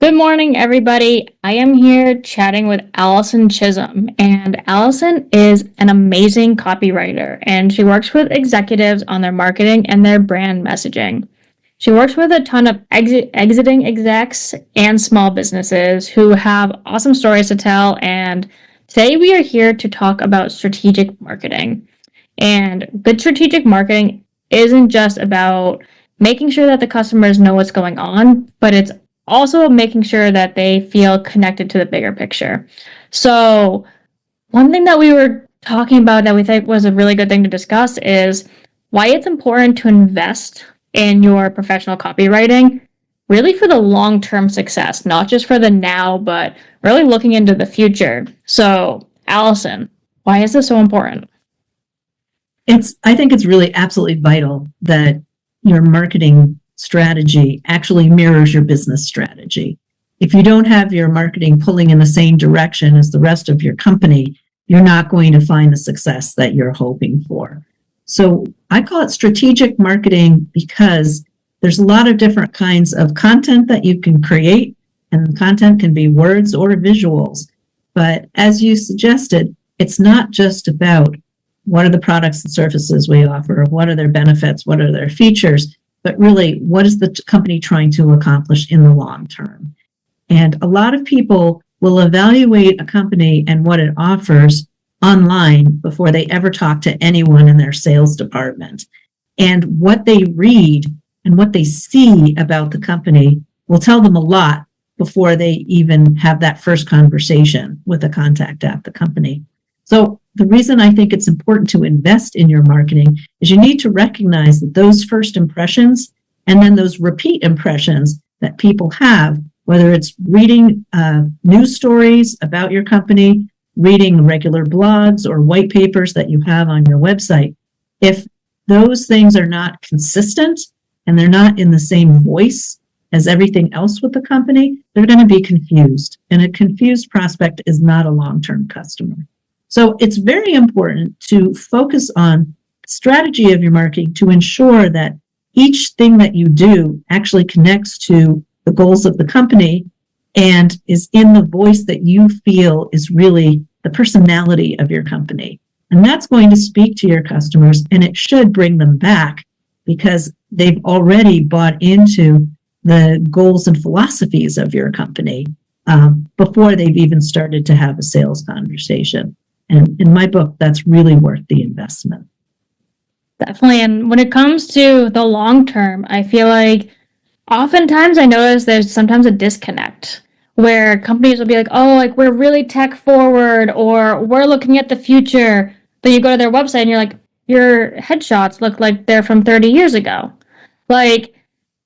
Good morning, everybody. I am here chatting with Allison Chisolm, and Allison is an amazing copywriter, and she works with executives on their marketing and their brand messaging. She works with a ton of exiting execs and small businesses who have awesome stories to tell, and today we are here to talk about strategic marketing. And good strategic marketing isn't just about making sure that the customers know what's going on, but it's also making sure that they feel connected to the bigger picture. So, one thing that we were talking about that we think was a really good thing to discuss is why it's important to invest in your professional copywriting, really for the long term success, not just for the now, but really looking into the future. So, Allison, why is this so important? I think it's really absolutely vital that your marketing strategy actually mirrors your business strategy. If you don't have your marketing pulling in the same direction as the rest of your company, you're not going to find the success that you're hoping for. So I call it strategic marketing because there's a lot of different kinds of content that you can create, and the content can be words or visuals. But as you suggested, it's not just about what are the products and services we offer, what are their benefits, what are their features, but really, what is the company trying to accomplish in the long term? And a lot of people will evaluate a company and what it offers online before they ever talk to anyone in their sales department. And what they read and what they see about the company will tell them a lot before they even have that first conversation with a contact at the company. So the reason I think it's important to invest in your marketing is you need to recognize that those first impressions and then those repeat impressions that people have, whether it's reading news stories about your company, reading regular blogs or white papers that you have on your website, if those things are not consistent and they're not in the same voice as everything else with the company, they're going to be confused. And a confused prospect is not a long-term customer. So it's very important to focus on strategy of your marketing to ensure that each thing that you do actually connects to the goals of the company and is in the voice that you feel is really the personality of your company. And that's going to speak to your customers, and it should bring them back because they've already bought into the goals and philosophies of your company before they've even started to have a sales conversation. And in my book, that's really worth the investment. Definitely. And when it comes to the long term, I feel like oftentimes I notice there's sometimes a disconnect where companies will be like, oh, like we're really tech forward or we're looking at the future. Then you go to their website and you're like, your headshots look like they're from 30 years ago. Like,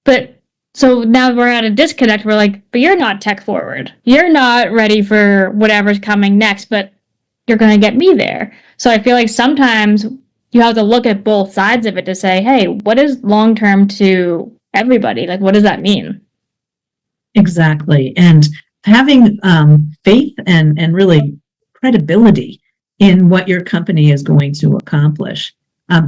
but so now we're at a disconnect. We're like, but you're not tech forward. You're not ready for whatever's coming next, but you're going to get me there. So I feel like sometimes you have to look at both sides of it to say, hey, what is long term to everybody? Like, what does that mean? Exactly. And having faith and really credibility in what your company is going to accomplish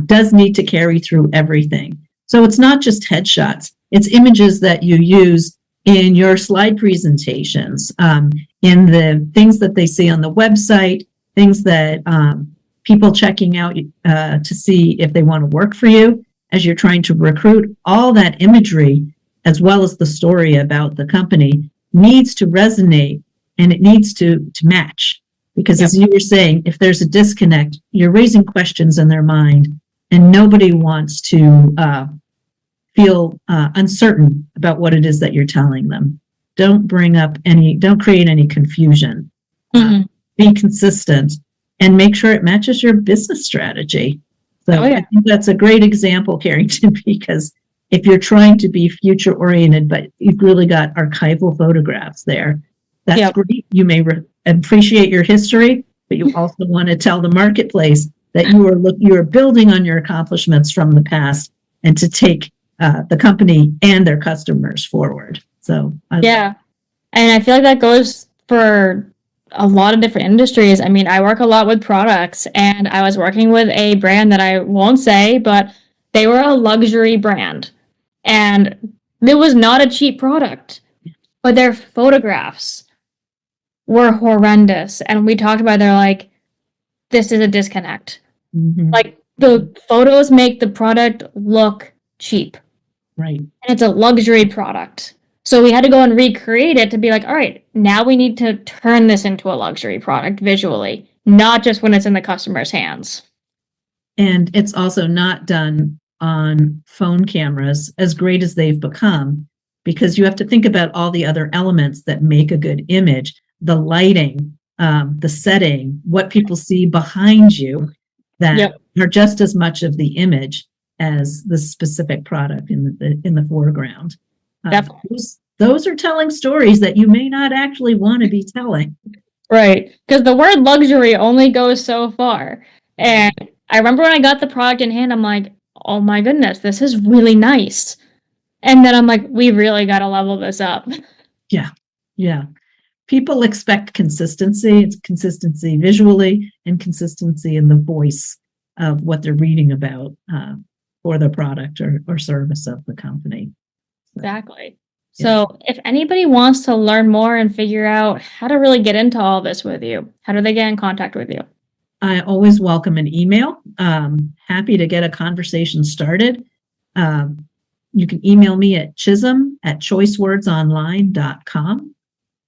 does need to carry through everything. So it's not just headshots, it's images that you use in your slide presentations, in the things that they see on the website, things that people checking out to see if they want to work for you as you're trying to recruit. All that imagery, as well as the story about the company, needs to resonate and it needs to match. Because as you were saying, if there's a disconnect, you're raising questions in their mind and nobody wants to feel uncertain about what it is that you're telling them. Don't create any confusion. Be consistent and make sure it matches your business strategy. So I think that's a great example, Carrington, because if you're trying to be future oriented, but you've really got archival photographs there, that's great. You may appreciate your history, but you also want to tell the marketplace that you are building on your accomplishments from the past and to take the company and their customers forward. So and I feel like that goes for a lot of different industries. I mean, I work a lot with products, and I was working with a brand that I won't say, but they were a luxury brand, and it was not a cheap product. but their photographs were horrendous. And we talked about, they're like, this is a disconnect. Mhm. Like, the photos make the product look cheap. Right. And it's a luxury product. So we had to go and recreate it to be like, all right, now we need to turn this into a luxury product visually, not just when it's in the customer's hands. And it's also not done on phone cameras, as great as they've become, because you have to think about all the other elements that make a good image, the lighting, the setting, what people see behind you that Yep. are just as much of the image as the specific product in the foreground. Definitely. Those are telling stories that you may not actually want to be telling. Right. Because the word luxury only goes so far. And I remember when I got the product in hand, I'm like, oh my goodness, this is really nice. And then I'm like, we really got to level this up. Yeah. Yeah. People expect consistency. It's consistency visually and consistency in the voice of what they're reading about for the product or service of the company. Exactly. So if anybody wants to learn more and figure out how to really get into all this with you, how do they get in contact with you? I always welcome an email. Happy to get a conversation started. You can email me at chisholm@choicewordsonline.com.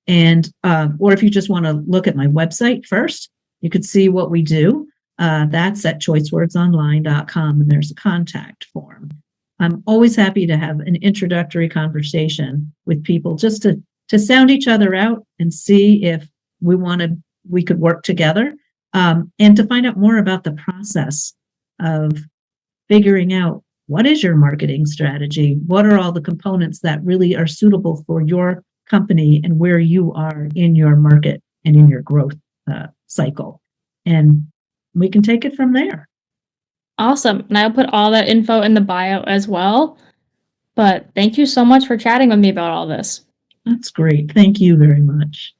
And, or if you just want to look at my website first, you could see what we do. That's at choicewordsonline.com, and there's a contact form. I'm always happy to have an introductory conversation with people just to sound each other out and see if we could work together, and to find out more about the process of figuring out what is your marketing strategy, what are all the components that really are suitable for your company and where you are in your market and in your growth cycle. And we can take it from there. Awesome. And I'll put all that info in the bio as well. But thank you so much for chatting with me about all this. That's great. Thank you very much.